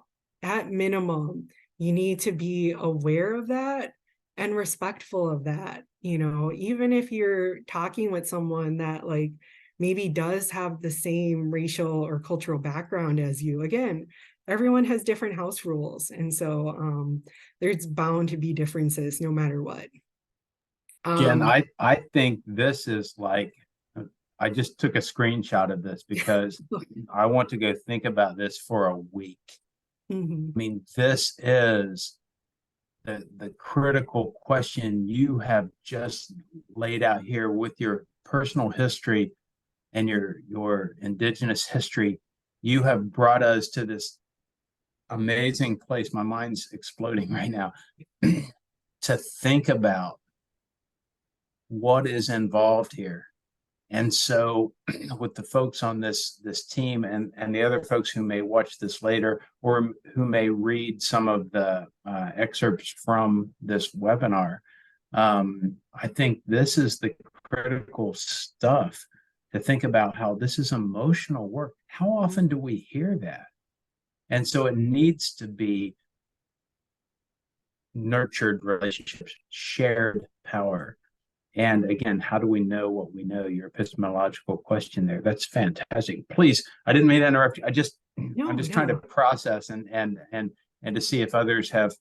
at minimum, you need to be aware of that and respectful of that. Even if you're talking with someone that, like, maybe does have the same racial or cultural background as you. Again, everyone has different house rules, and so there's bound to be differences no matter what. Jen, Um, I think this is like, I just took a screenshot of this because I want to go think about this for a week. mhm. I mean, this is the critical question you have just laid out here with your personal history and your indigenous history. You have brought us to this amazing place. My mind's exploding right now to think about what is involved here. And so with the folks on this team and the other folks who may watch this later or who may read some of the excerpts from this webinar, I think this is the critical stuff to think about, how this is emotional work. How often do we hear that? And so it needs to be nurtured relationships, shared power. And again, how do we know what we know? Your epistemological question there. That's fantastic. Please, I didn't mean to interrupt you. I'm No, just trying to no. process and to see if others have,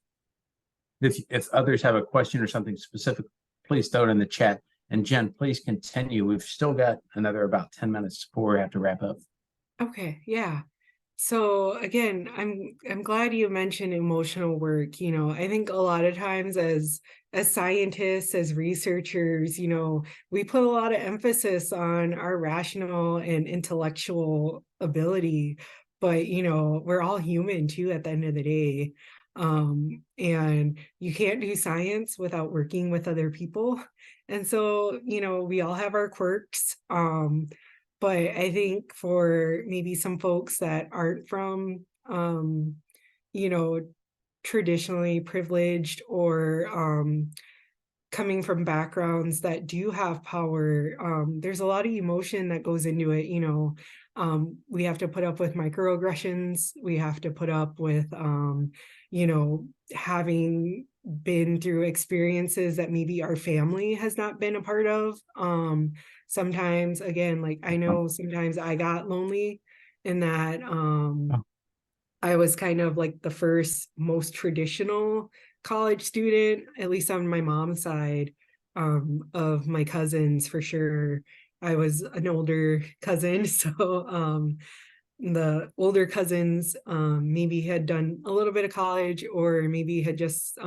if others have a question or something specific, please throw it in the chat. And Jen, please continue. We've still got another about 10 minutes before we have to wrap up. Okay, yeah. So again, I'm glad you mentioned emotional work. I think a lot of times as scientists, as researchers, we put a lot of emphasis on our rational and intellectual ability, but we're all human too at the end of the day. And you can't do science without working with other people. And so, we all have our quirks. But I think for maybe some folks that aren't from, you know, traditionally privileged or coming from backgrounds that do have power, there's a lot of emotion that goes into it. We have to put up with microaggressions. We have to put up with, having been through experiences that maybe our family has not been a part of. Sometimes, again, like, I know sometimes I got lonely in that Oh, I was kind of like the first most traditional college student, at least on my mom's side, of my cousins for sure. I was an older cousin, so the older cousins maybe had done a little bit of college or maybe had just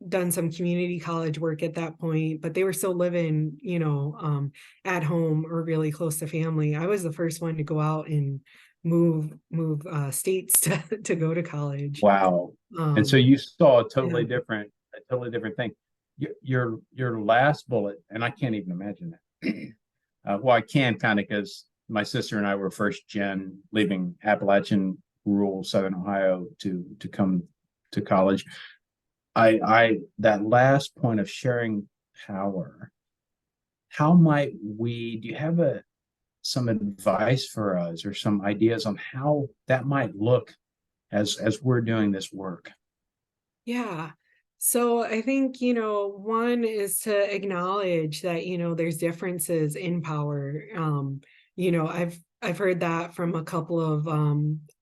done some community college work at that point, but they were still living, at home or really close to family. I was the first one to go out and move states to go to college. wow. And so Um, you saw yeah. a totally different thing. Your last bullet, and I can't even imagine that. Well, I can kind of because my sister and I were first gen leaving Appalachian rural Southern Ohio to come to college. I that last point of sharing power, how might we, do you have some advice for us or some ideas on how that might look as we're doing this work? Yeah. So I think, one is to acknowledge that, there's differences in power. I've heard that from a couple of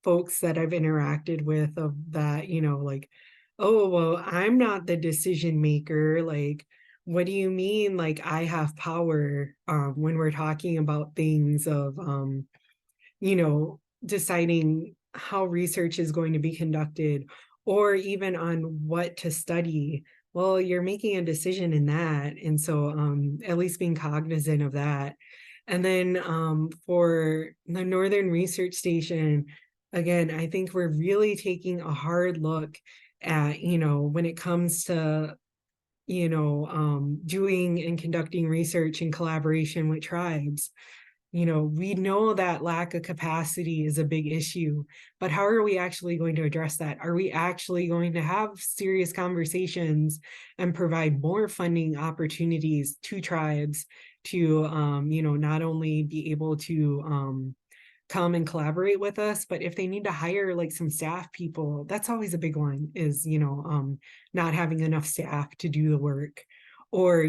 folks that I've interacted with of that, like, oh, well, I'm not the decision maker. Like, what do you mean? Like, I have power when we're talking about things of deciding how research is going to be conducted or even on what to study. Well, you're making a decision in that. And so at least being cognizant of that. And then for the Northern Research Station, again, I think we're really taking a hard look at, when it comes to, doing and conducting research in collaboration with tribes. We know that lack of capacity is a big issue, but how are we actually going to address that? Are we actually going to have serious conversations and provide more funding opportunities to tribes to, not only be able to come and collaborate with us, but if they need to hire like some staff people, that's always a big one, is not having enough staff to do the work. Or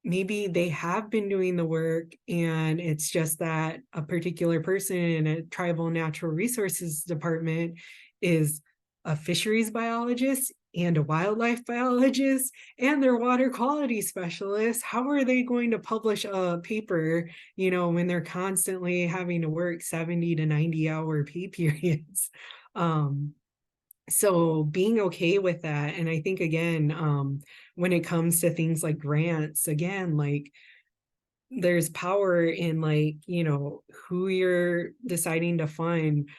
maybe they have been doing the work and it's just that a particular person in a tribal natural resources department is a fisheries biologist and a wildlife biologist and their water quality specialist. How are they going to publish a paper, when they're constantly having to work 70 to 90-hour pay periods? Um, so being okay with that. And I think again, when it comes to things like grants, again, like there's power in like, who you're deciding to fund,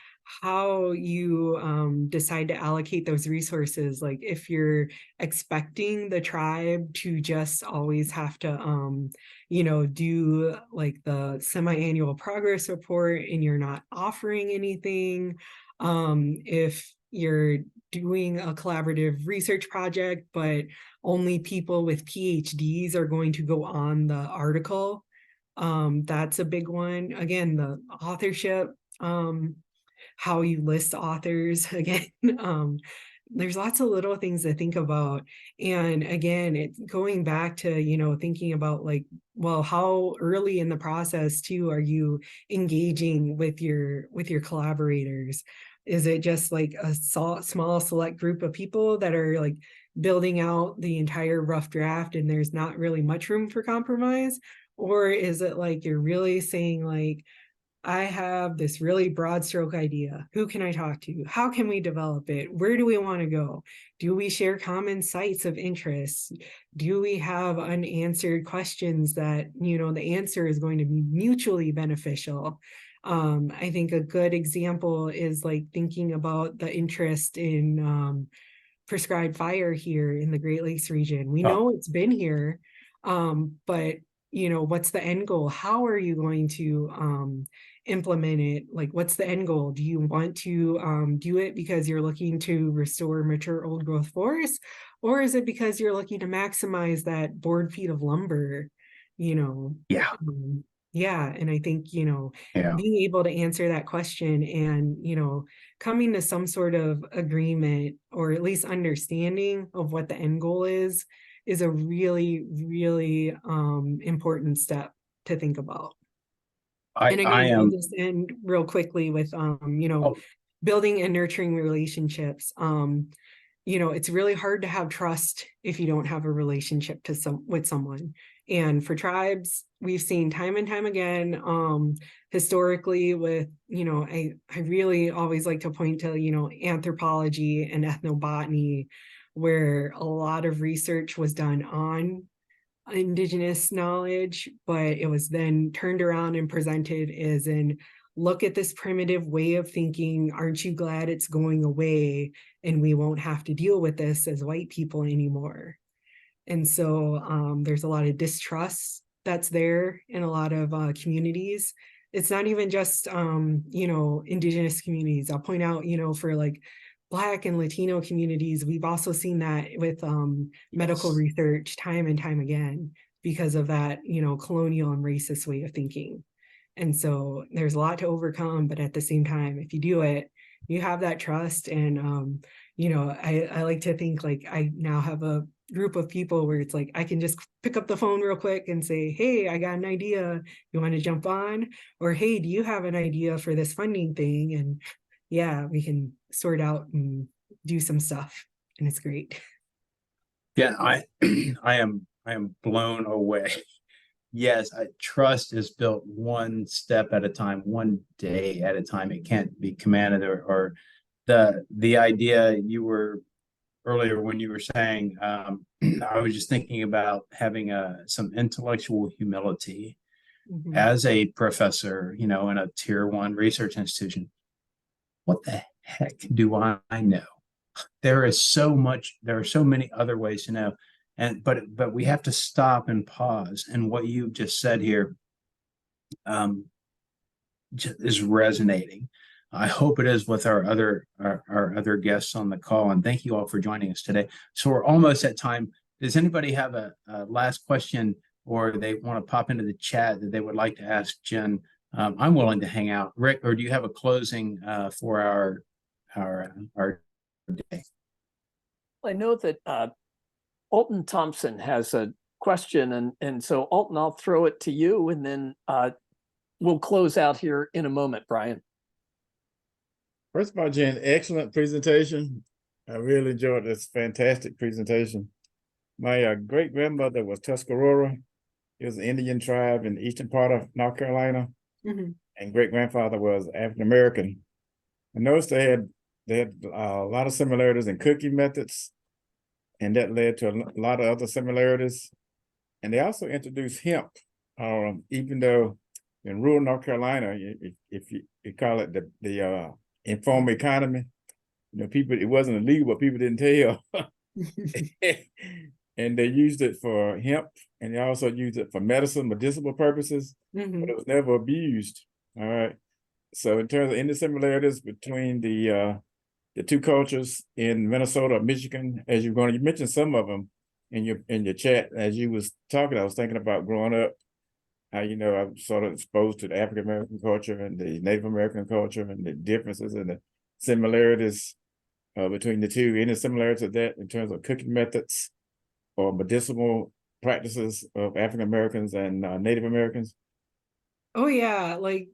how you decide to allocate those resources. Like if you're expecting the tribe to just always have to do like the semi-annual progress report and you're not offering anything, if you're doing a collaborative research project but only people with PhDs are going to go on the article. That's a big one. Again, the authorship, how you list authors. Again, there's lots of little things to think about. And again, it's going back to, thinking about like, well, how early in the process too are you engaging with your collaborators? Is it just like a small select group of people that are like building out the entire rough draft and there's not really much room for compromise? Or is it like you're really saying like, I have this really broad stroke idea. Who can I talk to? How can we develop it? Where do we want to go? Do we share common sites of interest? Do we have unanswered questions that, the answer is going to be mutually beneficial? I think a good example is like thinking about the interest in prescribed fire here in the Great Lakes region. We Oh, know it's been here, but what's the end goal? How are you going to implement it? Like, what's the end goal? Do you want to do it because you're looking to restore mature old growth forests, or is it because you're looking to maximize that board feet of lumber? You know, yeah, yeah, and I think yeah. being able to answer that question and coming to some sort of agreement or at least understanding of what the end goal is a really, really important step to think about. And I again, I'll am. just end real quickly with, Oh, building and nurturing relationships. It's really hard to have trust if you don't have a relationship with someone. And for tribes, we've seen time and time again, historically with, I really always like to point to, anthropology and ethnobotany, where a lot of research was done on indigenous knowledge, but it was then turned around and presented as in, look at this primitive way of thinking. Aren't you glad it's going away and we won't have to deal with this as white people anymore? And so there's a lot of distrust that's there in a lot of communities. It's not even just, indigenous communities. I'll point out, for like Black and Latino communities, we've also seen that with medical yes. research time and time again because of that, colonial and racist way of thinking. And so there's a lot to overcome, but at the same time, if you do it, you have that trust. And, I like to think like I now have a group of people where it's like I can just pick up the phone real quick and say, hey, I got an idea. You want to jump on? Or hey, do you have an idea for this funding thing? And yeah, we can sort out and do some stuff. And it's great. Yeah, I am blown away. Yes, trust is built one step at a time, one day at a time. It can't be commanded, or the idea you were earlier when you were saying, I was just thinking about having some intellectual humility Mhm. as a professor, in a tier one research institution. What the heck do I know? There is so much, there are so many other ways to know. But we have to stop and pause. And what you just said here um, is resonating. I hope it is with our other guests on the call. And thank you all for joining us today. So we're almost at time. Does anybody have a last question, or they want to pop into the chat that they would like to ask Jen? I'm willing to hang out. Rick, or do you have a closing for our day? I know that Alton Thompson has a question, and so Alton, I'll throw it to you, and then we'll close out here in a moment, Brian. First of all, Jen, excellent presentation. I really enjoyed this fantastic presentation. My great grandmother was Tuscarora. It was an Indian tribe in the eastern part of North Carolina, and great grandfather was African American. I noticed they had a lot of similarities in cooking methods, and that led to a lot of other similarities. And they also introduced hemp, even though in rural North Carolina, if you call it the informal economy, people, it wasn't illegal, but people didn't tell. And they used it for hemp, and they also used it for medicinal purposes, but it was never abused. All right. So in terms of any similarities between the two cultures in Minnesota, Michigan, as you mentioned some of them in your chat as you was talking. I was thinking about growing up, how I'm sort of exposed to the African American culture and the Native American culture and the differences and the similarities between the two. Any similarities of that in terms of cooking methods or medicinal practices of African Americans and Native Americans? Oh yeah, like,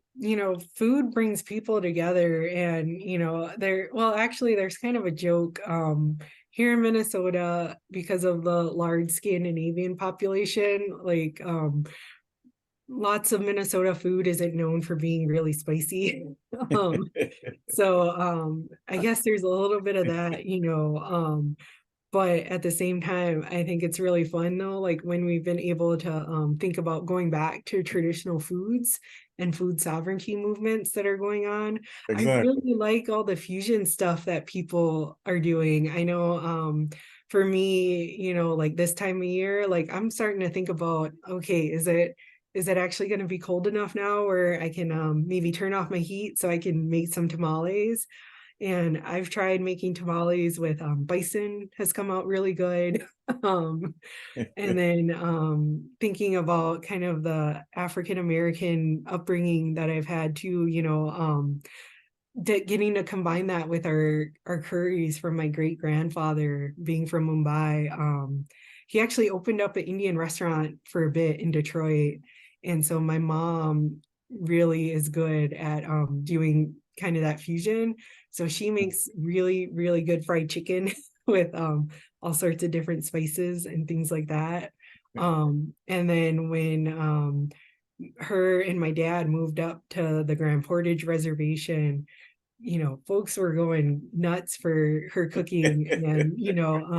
food brings people together. And, actually there's kind of a joke here in Minnesota, because of the large Scandinavian population, like lots of Minnesota food isn't known for being really spicy. So I guess there's a little bit of that, but at the same time, I think it's really fun though, like when we've been able to think about going back to traditional foods and food sovereignty movements that are going on. I Exactly. really like all the fusion stuff that people are doing. I know for me, like this time of year, like I'm starting to think about, okay, is it actually going to be cold enough now where I can maybe turn off my heat so I can make some tamales? And I've tried making tamales with bison, has come out really good. um, and then thinking about kind of the African American upbringing that I've had too, getting to combine that with our curries from my great grandfather being from Mumbai. He actually opened up an Indian restaurant for a bit in Detroit. And so my mom really is good at doing kind of that fusion. So she makes really, really good fried chicken with all sorts of different spices and things like that. And then when her and my dad moved up to the Grand Portage Reservation, you know, folks were going nuts for her cooking. And you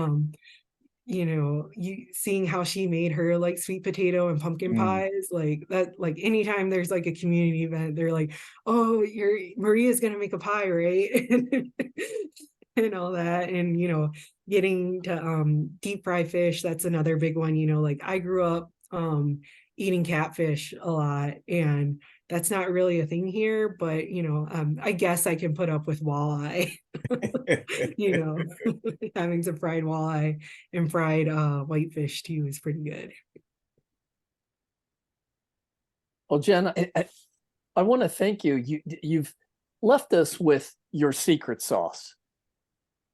seeing how she made her like sweet potato and pumpkin pies, like that, like anytime there's like a community event, they're like, oh, Maria's gonna make a pie, right? And all that. And getting to deep fry fish, that's another big one. Like I grew up eating catfish a lot, and that's not really a thing here, but I guess I can put up with walleye. Having some fried walleye and fried whitefish too is pretty good. Well, Jen, I want to thank you. You've left us with your secret sauce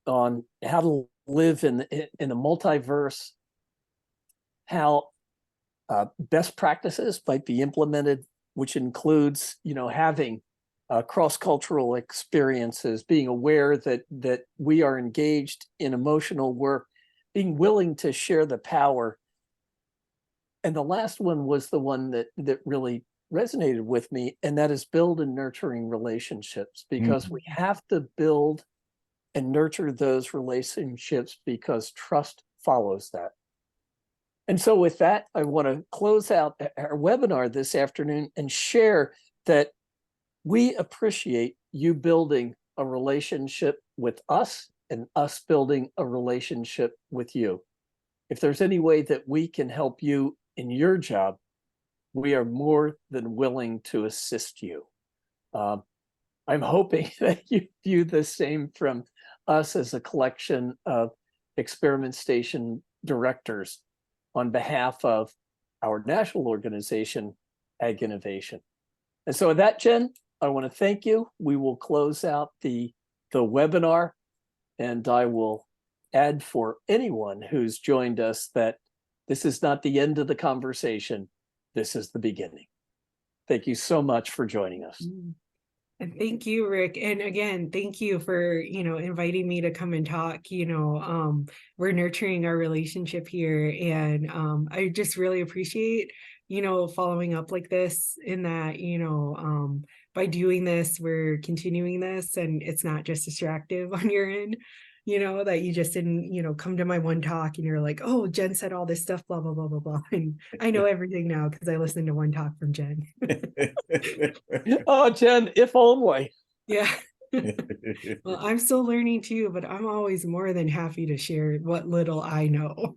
on how to live in a multiverse, how best practices might be implemented, which includes, having cross-cultural experiences, being aware that we are engaged in emotional work, being willing to share the power. And the last one was the one that really resonated with me, and that is build and nurturing relationships, because we have to build and nurture those relationships because trust follows that. And so with that, I want to close out our webinar this afternoon and share that we appreciate you building a relationship with us and us building a relationship with you. If there's any way that we can help you in your job, we are more than willing to assist you. I'm hoping that you view the same from us as a collection of experiment station directors on behalf of our national organization, agInnovation. And so with that, Jen, I want to thank you. We will close out the webinar, and I will add for anyone who's joined us that this is not the end of the conversation. This is the beginning. Thank you so much for joining us. And thank you, Rick. And again, thank you for, inviting me to come and talk. We're nurturing our relationship here. And I just really appreciate, following up like this, in that, by doing this, we're continuing this, and it's not just distractive on your end, that you just didn't, come to my one talk and you're like, oh, Jen said all this stuff, blah, blah, blah, blah, blah. And I know everything now because I listened to one talk from Jen. Oh, Jen, if only. Yeah. Well, I'm still learning too, but I'm always more than happy to share what little I know.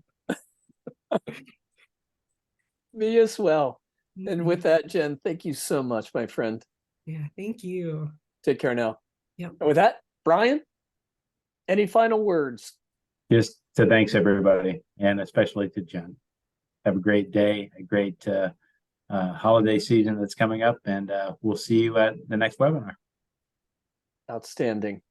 Me as well. And with that, Jen, thank you so much, my friend. Yeah, thank you. Take care now. Yep. And with that, Brian, any final words? Just to thanks everybody, and especially to Jen. Have a great day, a great holiday season that's coming up, and we'll see you at the next webinar. Outstanding.